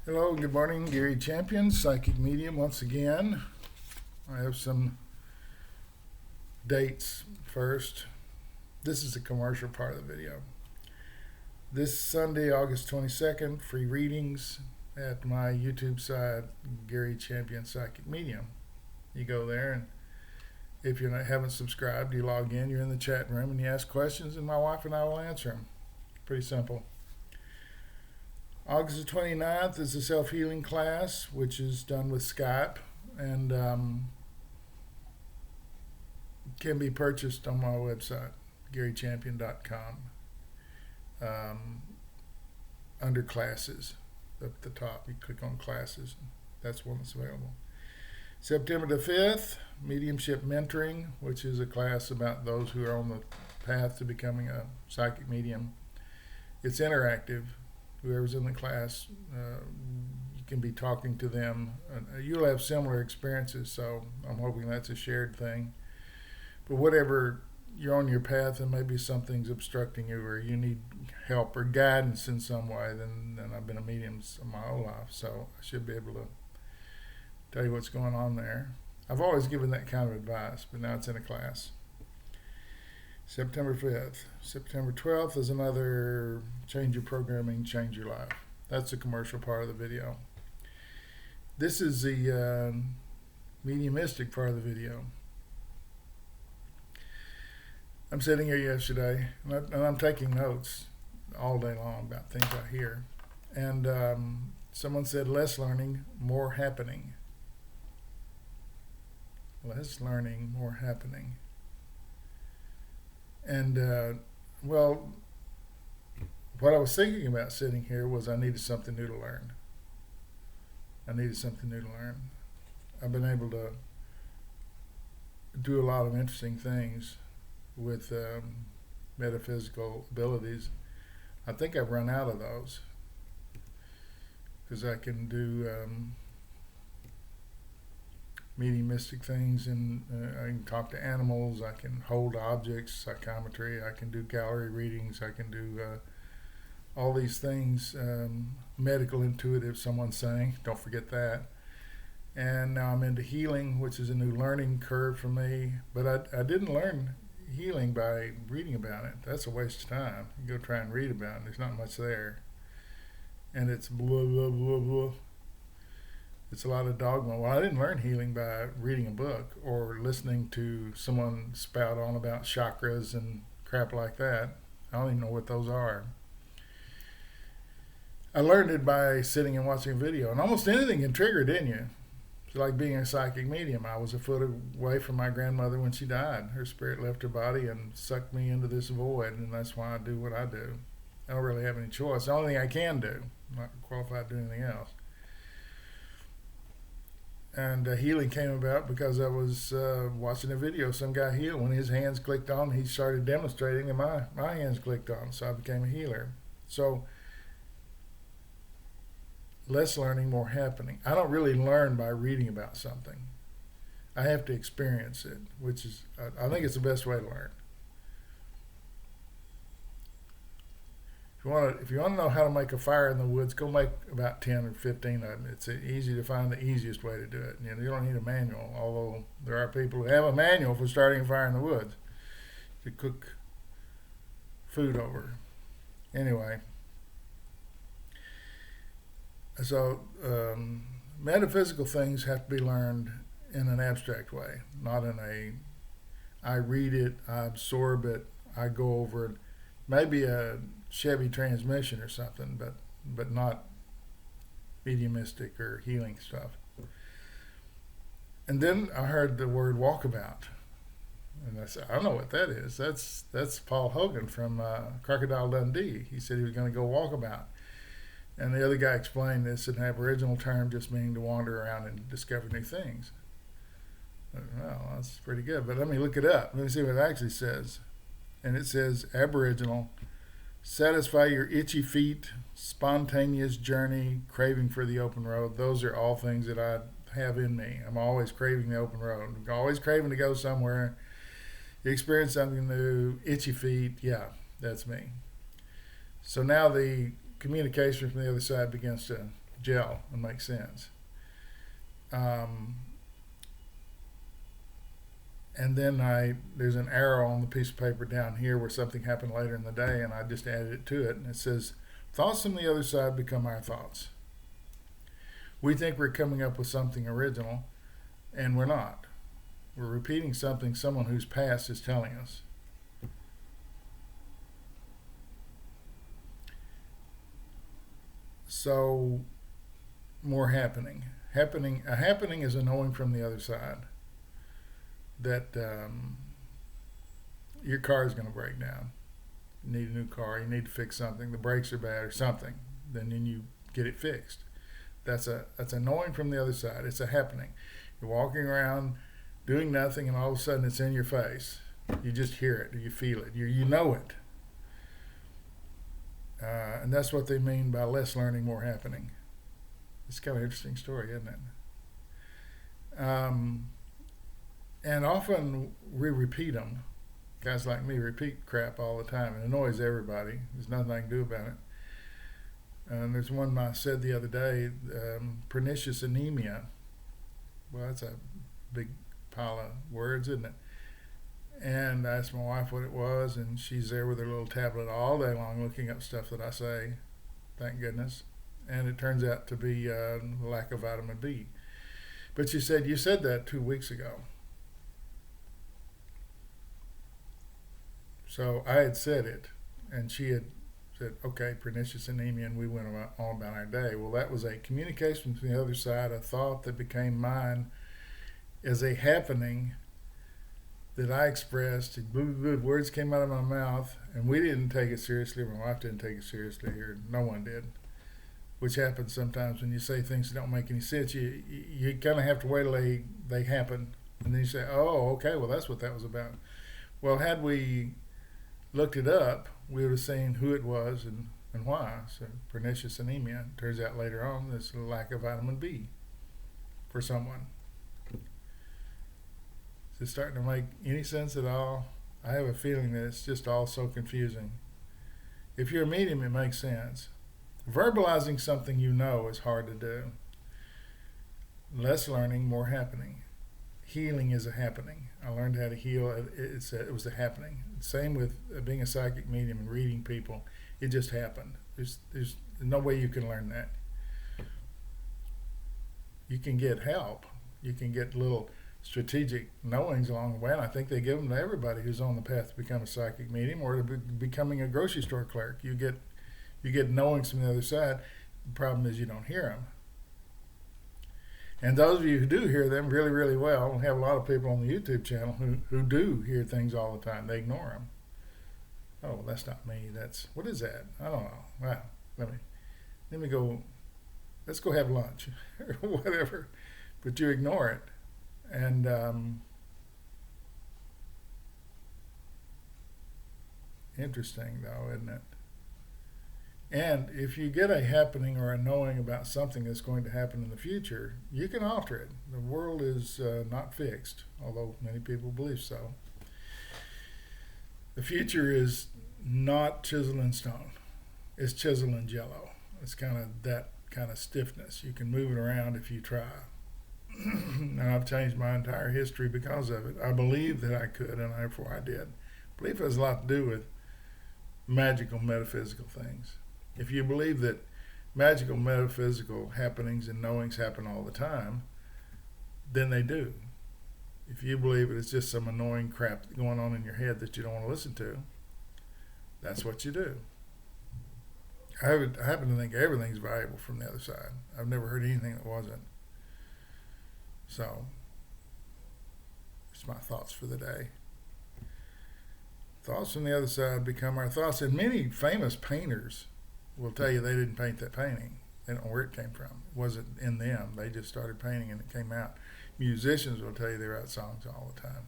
Hello, good morning. Gary Champion, Psychic Medium once again. I have some dates first. This is the commercial part of the video. This Sunday, August 22nd, free readings at my YouTube site, Gary Champion Psychic Medium. You go there, and if you haven't subscribed, you log in, you're in the chat room, and you ask questions, and my wife and I will answer them. Pretty simple. August the 29th is a self-healing class, which is done with Skype and can be purchased on my website, garychampion.com, under classes. Up at the top, you click on classes. That's one that's available. September the 5th, mediumship mentoring, which is a class about those who are on the path to becoming a psychic medium. It's interactive. Whoever's in the class, you can be talking to them. You'll have similar experiences, so I'm hoping that's a shared thing. But whatever you're on your path and maybe something's obstructing you or you need help or guidance in some way, then I've been a medium my whole life, so I should be able to tell you what's going on there. I've always given that kind of advice, but now it's in a class. September 5th. September 12th is another Change Your Programming, Change Your Life. That's the commercial part of the video. This is the mediumistic part of the video. I'm sitting here yesterday, and I'm taking notes all day long about things I hear. And someone said, less learning, more happening. Less learning, more happening. And, well, what I was thinking about sitting here was I needed something new to learn. I've been able to do a lot of interesting things with metaphysical abilities. I think I've run out of those because I can do mediumistic things, and I can talk to animals, I can hold objects, psychometry, I can do gallery readings, I can do all these things, medical intuitive, someone's saying, don't forget that. And now I'm into healing, which is a new learning curve for me, but I didn't learn healing by reading about it. That's a waste of time. You go try and read about it, there's not much there. And it's blah, blah, blah, blah. It's a lot of dogma. Well, I didn't learn healing by reading a book or listening to someone spout on about chakras and crap like that. I don't even know what those are. I learned it by sitting and watching a video. And almost anything can trigger it in you. It's like being a psychic medium. I was a foot away from my grandmother when she died. Her spirit left her body and sucked me into this void, and that's why I do what I do. I don't really have any choice. The only thing I can do. I'm not qualified to do anything else. And healing came about because I was watching a video. Some guy healed. When his hands clicked on, he started demonstrating, and my hands clicked on, so I became a healer. So less learning, more happening. I don't really learn by reading about something. I have to experience it, which is, I think it's the best way to learn. If you want to know how to make a fire in the woods, go make about 10 or 15 of them. It's easy to find the easiest way to do it. You don't need a manual, although there are people who have a manual for starting a fire in the woods to cook food over. Anyway, so metaphysical things have to be learned in an abstract way, not in I read it, I absorb it, I go over it. Maybe a Chevy transmission or something, but not mediumistic or healing stuff. And then I heard the word walkabout, and I said, I don't know what that is. That's Paul Hogan from Crocodile Dundee. He said he was going to go walkabout. And the other guy explained this an Aboriginal term just meaning to wander around and discover new things. Well, that's pretty good, but let me look it up. Let me see what it actually says. And it says Aboriginal, satisfy your itchy feet, spontaneous journey, craving for the open road. Those are all things that I have in me. I'm always craving the open road. I'm always craving to go somewhere, experience something new, itchy feet. Yeah, that's me. So now the communication from the other side begins to gel and make sense. Um, and then there's an arrow on the piece of paper down here where something happened later in the day, and I just added it to it, and it says, "Thoughts from the other side become our thoughts." We think we're coming up with something original, and we're not. We're repeating something someone whose past is telling us. So, more happening. A happening is a knowing from the other side that your car is going to break down. You need a new car. You need to fix something. The brakes are bad or something. Then you get it fixed. That's a knowing from the other side. It's a happening. You're walking around doing nothing, and all of a sudden it's in your face. You just hear it, or you feel it, you know it. And that's what they mean by less learning, more happening. It's kind of an interesting story, isn't it? And often we repeat them. Guys like me repeat crap all the time. It annoys everybody. There's nothing I can do about it. And there's one I said the other day, pernicious anemia. Well, that's a big pile of words, isn't it? And I asked my wife what it was, and she's there with her little tablet all day long looking up stuff that I say, thank goodness. And it turns out to be lack of vitamin B. But she said, "You said that 2 weeks ago." So I had said it, and she had said, "Okay, pernicious anemia," and we went on about our day. Well, that was a communication from the other side, a thought that became mine as a happening that I expressed. Good words came out of my mouth, and we didn't take it seriously. My wife didn't take it seriously, or no one did, which happens sometimes when you say things that don't make any sense. You kind of have to wait till they happen, and then you say, "Oh, okay, well, that's what that was about." Well, had we looked it up, we would have seen who it was and why. So pernicious anemia. It turns out later on there's a lack of vitamin B for someone. Is it starting to make any sense at all? I have a feeling that it's just all so confusing. If you're a medium, it makes sense. Verbalizing something you know is hard to do. Less learning, more happening. Healing is a happening. I learned how to heal. It was a happening. Same with being a psychic medium and reading people. It just happened. There's no way you can learn that. You can get help. You can get little strategic knowings along the way, and I think they give them to everybody who's on the path to become a psychic medium or to becoming a grocery store clerk. You get knowings from the other side. The problem is you don't hear them. And those of you who do hear them really, really well, we have a lot of people on the YouTube channel who do hear things all the time. They ignore them. Oh, that's not me. What is that? I don't know. Well, let me go, let's go have lunch or whatever. But you ignore it. And interesting though, isn't it? And if you get a happening or a knowing about something that's going to happen in the future, you can alter it. The world is not fixed, although many people believe so. The future is not chisel and stone. It's chisel and jello. It's kind of that kind of stiffness. You can move it around if you try. And I've changed my entire history because of it. I believed that I could, and therefore I did. I believe it has a lot to do with magical, metaphysical things. If you believe that magical, metaphysical happenings and knowings happen all the time, then they do. If you believe it's just some annoying crap going on in your head that you don't want to listen to, that's what you do. I happen to think everything's valuable from the other side. I've never heard anything that wasn't. So, it's my thoughts for the day. Thoughts from the other side become our thoughts. And many famous painters will tell you they didn't paint that painting. They don't know where it came from. It wasn't in them. They just started painting and it came out. Musicians will tell you they write songs all the time.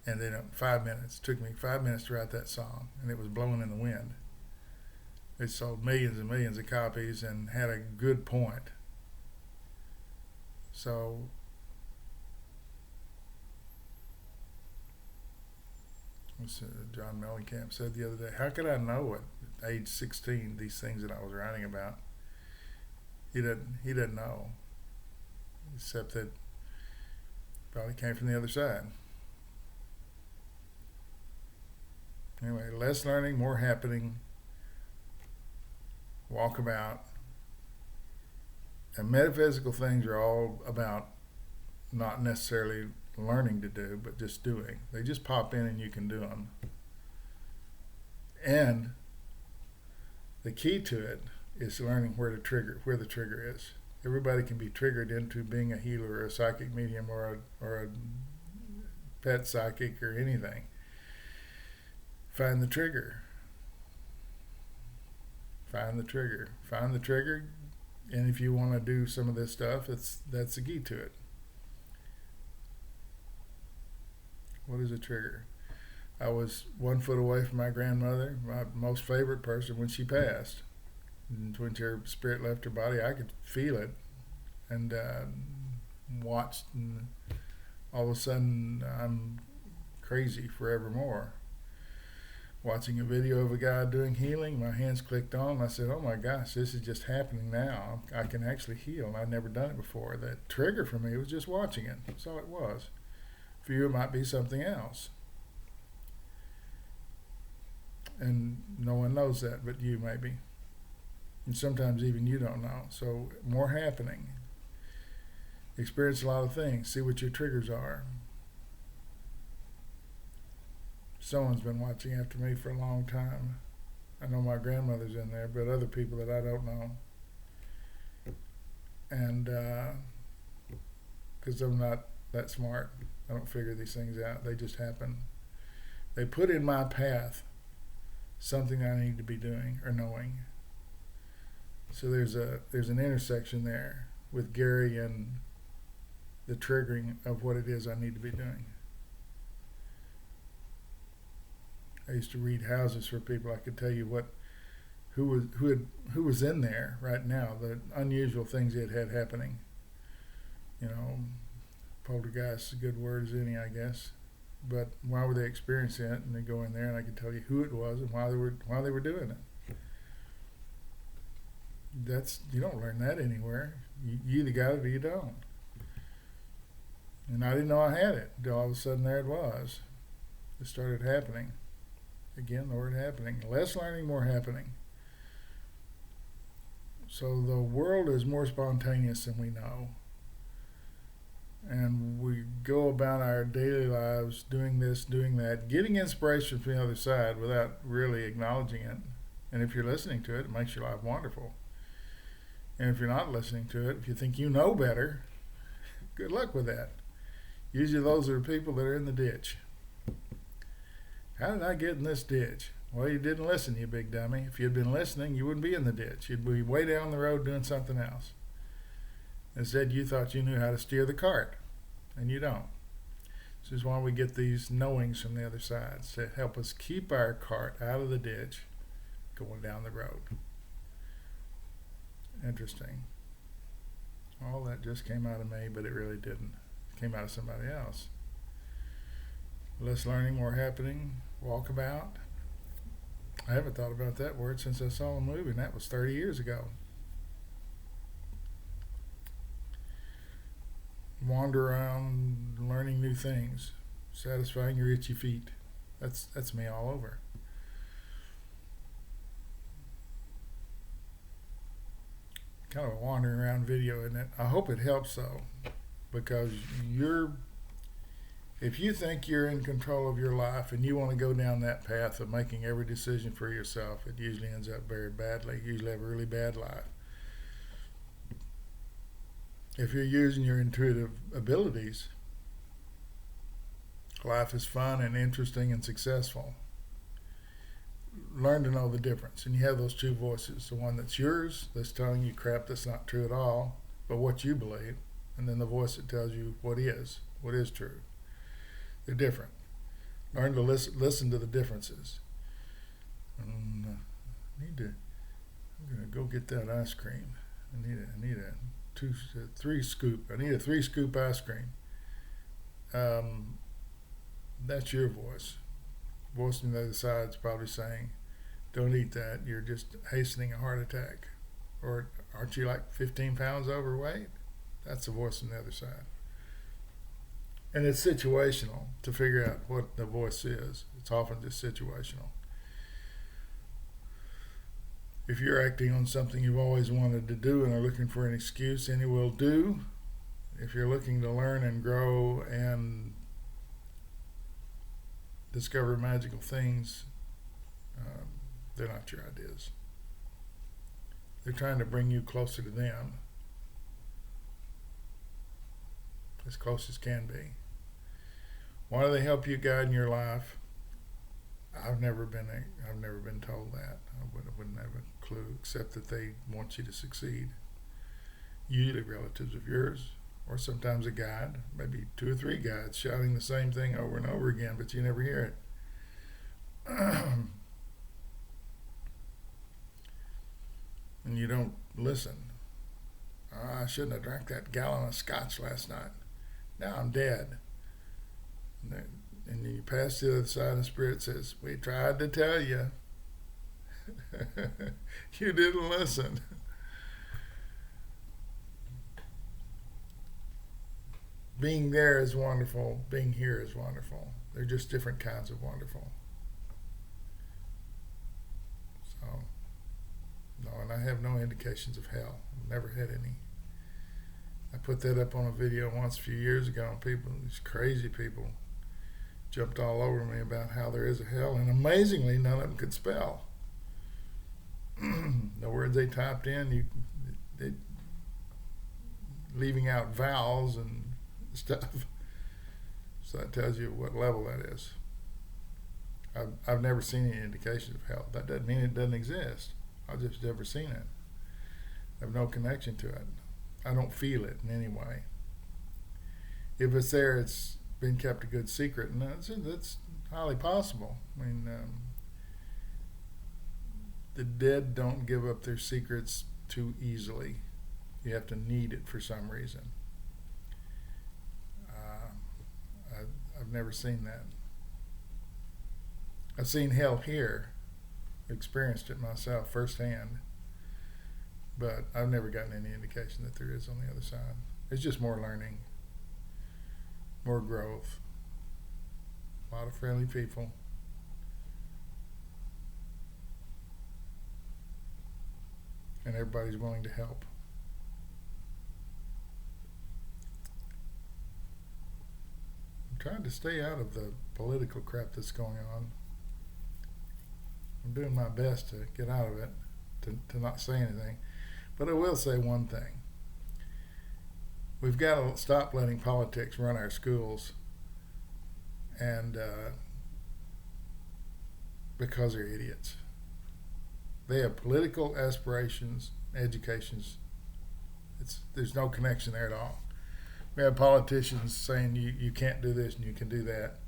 And they don't, 5 minutes. It took me 5 minutes to write that song, and it was blowing in the wind. It sold millions and millions of copies and had a good point. So, John Mellencamp said the other day, how could I know at age 16 these things that I was writing about? He didn't know, except that probably came from the other side. Anyway, less learning, more happening. Walkabout. And metaphysical things are all about not necessarily learning to do, but just doing. They just pop in and you can do them. And the key to it is learning where the trigger is. Everybody can be triggered into being a healer or a psychic medium or a pet psychic or anything. Find the trigger. Find the trigger. Find the trigger. And if you want to do some of this stuff, that's the key to it. What is a trigger? I was 1 foot away from my grandmother, my most favorite person, when she passed. And when her spirit left her body, I could feel it, and watched, and all of a sudden I'm crazy forevermore. Watching a video of a guy doing healing, my hands clicked on, and I said, oh my gosh, this is just happening now. I can actually heal, and I'd never done it before. The trigger for me was just watching it. That's all it was. For you, it might be something else. And no one knows that but you, maybe. And sometimes even you don't know. So more happening. Experience a lot of things. See what your triggers are. Someone's been watching after me for a long time. I know my grandmother's in there, but other people that I don't know. And because I'm not that smart, I don't figure these things out. They just happen. They put in my path something I need to be doing or knowing. So there's an intersection there with Gary and the triggering of what it is I need to be doing. I used to read houses for people. I could tell you who was in there right now, the unusual things it had happening. You know, poltergeist is a good word as any, I guess. But why were they experiencing it? And they go in there, and I could tell you who it was and why they were doing it. You don't learn that anywhere. You either got it or you don't. And I didn't know I had it until all of a sudden there it was. It started happening. Again, the word happening. Less learning, more happening. So the world is more spontaneous than we know. And we go about our daily lives doing this, doing that, getting inspiration from the other side without really acknowledging it. And if you're listening to it, it makes your life wonderful. And if you're not listening to it, if you think you know better, good luck with that. Usually those are the people that are in the ditch. How did I get in this ditch? Well, you didn't listen, you big dummy. If you'd been listening, you wouldn't be in the ditch. You'd be way down the road doing something else. Instead, you thought you knew how to steer the cart, and you don't. This is why we get these knowings from the other side to help us keep our cart out of the ditch going down the road. Interesting. All that just came out of me, but it really didn't. It came out of somebody else. Less learning, more happening. Walkabout. I haven't thought about that word since I saw the movie, and that was 30 years ago. Wander around learning new things, satisfying your itchy feet. That's me all over. Kind of a wandering around video, isn't it? I hope it helps though, because if you think you're in control of your life and you want to go down that path of making every decision for yourself, it usually ends up very badly. You usually have a really bad life. If you're using your intuitive abilities, life is fun and interesting and successful. Learn to know the difference. And you have those two voices. The one that's yours, that's telling you crap that's not true at all, but what you believe. And then the voice that tells you what is true. They're different. Learn to listen to the differences. I'm gonna go get that ice cream. I need a 3 scoop. I need a 3 scoop ice cream. That's your voice. Voice on the other side is probably saying, "Don't eat that. You're just hastening a heart attack, Or aren't you like 15 pounds overweight? That's the voice on the other side. And it's situational to figure out what the voice is. It's often just situational. If you're acting on something you've always wanted to do and are looking for an excuse, any will do. If you're looking to learn and grow and discover magical things, they're not your ideas. They're trying to bring you closer to them, as close as can be. Why do they help you guide in your life? I've never been told that. I wouldn't have a clue, except that they want you to succeed. Usually relatives of yours, or sometimes a guide, maybe 2 or 3 guides shouting the same thing over and over again, but you never hear it. And you don't listen. Oh, I shouldn't have drank that gallon of scotch last night. Now I'm dead. And you pass to the other side, and the Spirit says, we tried to tell you. You didn't listen. Being there is wonderful. Being here is wonderful. They're just different kinds of wonderful. So, no, and I have no indications of hell. I've never had any. I put that up on a video once a few years ago, and these crazy people, jumped all over me about how there is a hell, and amazingly, none of them could spell. The words they typed in, they leaving out vowels and stuff. So that tells you what level that is. I've never seen any indications of hell. That doesn't mean it doesn't exist. I've just never seen it. I have no connection to it. I don't feel it in any way. If it's there, it's been kept a good secret, and that's highly possible. I mean, the dead don't give up their secrets too easily. You have to need it for some reason. I've never seen that. I've seen hell here, experienced it myself firsthand, but I've never gotten any indication that there is on the other side. It's just more learning, more growth, a lot of friendly people. And everybody's willing to help. I'm trying to stay out of the political crap that's going on. I'm doing my best to get out of it, to not say anything. But I will say one thing. We've got to stop letting politics run our schools, and because they're idiots. They have political aspirations, educations. There's no connection there at all. We have politicians saying you can't do this and you can do that.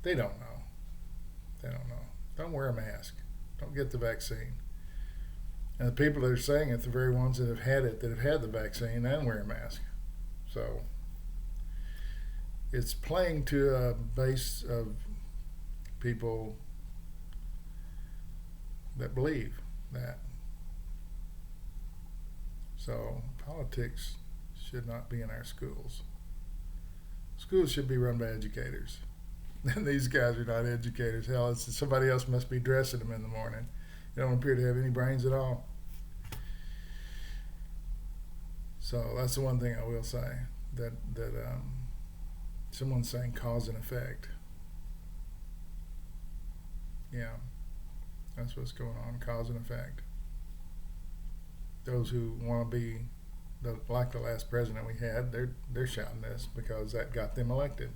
They don't know. They don't know. Don't wear a mask. Don't get the vaccine. And the people that are saying it, the very ones that have had it, that have had the vaccine, and wear a mask. So it's playing to a base of people that believe that. So politics should not be in our schools. Schools should be run by educators. And these guys are not educators. Hell, somebody else must be dressing them in the morning. They don't appear to have any brains at all. So that's the one thing I will say, that someone's saying cause and effect. Yeah, that's what's going on, cause and effect. Those who want to be like the last president we had, they're shouting this because that got them elected.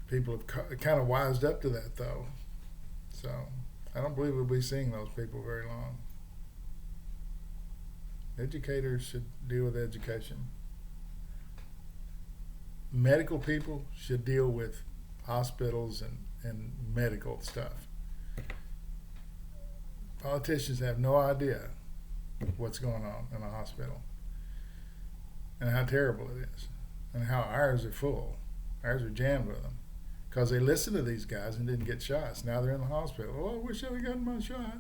People have kind of wised up to that, though. So I don't believe we'll be seeing those people very long. Educators should deal with education. Medical people should deal with hospitals and medical stuff. Politicians have no idea what's going on in a hospital and how terrible it is and how ours are full. Ours are jammed with them because they listened to these guys and didn't get shots. Now they're in the hospital. Oh, I wish I had gotten my shot.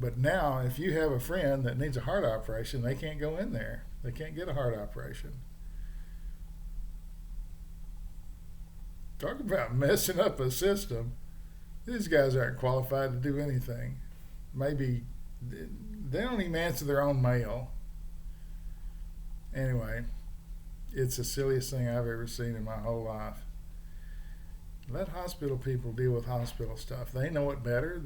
But now, if you have a friend that needs a heart operation, they can't go in there. They can't get a heart operation. Talk about messing up a system. These guys aren't qualified to do anything. Maybe they don't even answer their own mail. Anyway, it's the silliest thing I've ever seen in my whole life. Let hospital people deal with hospital stuff. They know it better.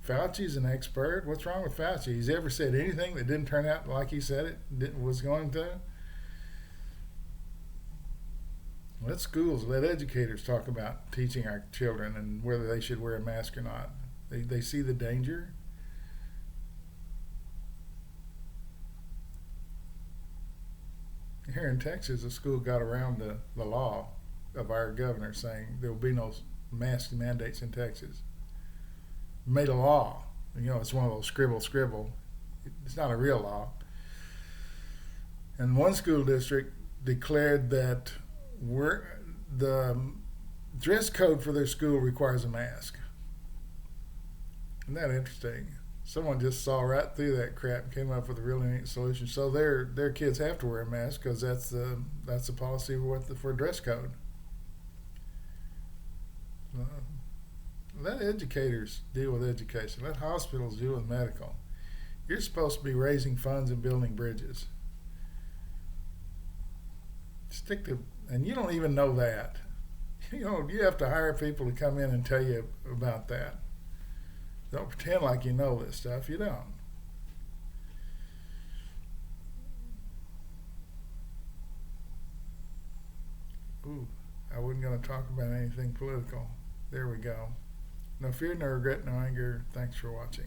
Fauci's an expert. What's wrong with Fauci? He's ever said anything that didn't turn out like he said it was going to? Let schools, let educators talk about teaching our children and whether they should wear a mask or not. They see the danger. Here in Texas, a school got around the law of our governor saying there will be no mask mandates in Texas. Made a law. It's one of those scribble. It's not a real law. And one school district declared that the dress code for their school requires a mask. Isn't that interesting? Someone just saw right through that crap and came up with a really neat solution. So their kids have to wear a mask because that's the policy for dress code. Let educators deal with education. Let hospitals deal with medical. You're supposed to be raising funds and building bridges. And you don't even know that. You have to hire people to come in and tell you about that. Don't pretend like you know this stuff. You don't. Ooh, I wasn't going to talk about anything political. There we go. No fear, no regret, no anger. Thanks for watching.